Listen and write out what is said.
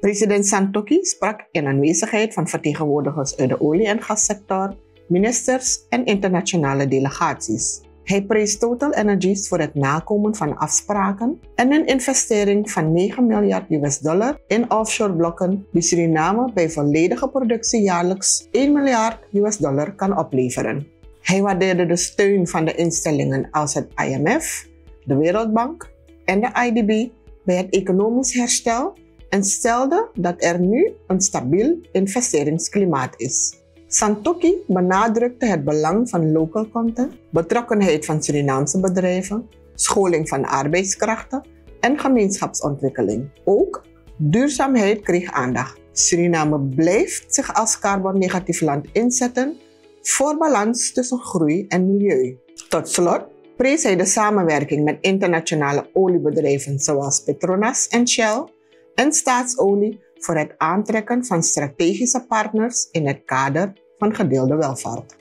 President Santokhi sprak in aanwezigheid van vertegenwoordigers uit de olie- en gassector, ministers en internationale delegaties. Hij prees Total Energies voor het nakomen van afspraken en een investering van $9 miljard in offshore blokken die Suriname bij volledige productie jaarlijks $1 miljard kan opleveren. Hij waardeerde de steun van de instellingen als het IMF, de Wereldbank en de IDB bij het economisch herstel en stelde dat er nu een stabiel investeringsklimaat is. Santokhi benadrukte het belang van local content, betrokkenheid van Surinaamse bedrijven, scholing van arbeidskrachten en gemeenschapsontwikkeling. Ook duurzaamheid kreeg aandacht. Suriname blijft zich als carbonnegatief land inzetten voor balans tussen groei en milieu. Tot slot prees hij de samenwerking met internationale oliebedrijven zoals Petronas en Shell en Staatsolie voor het aantrekken van strategische partners in het kader van gedeelde welvaart.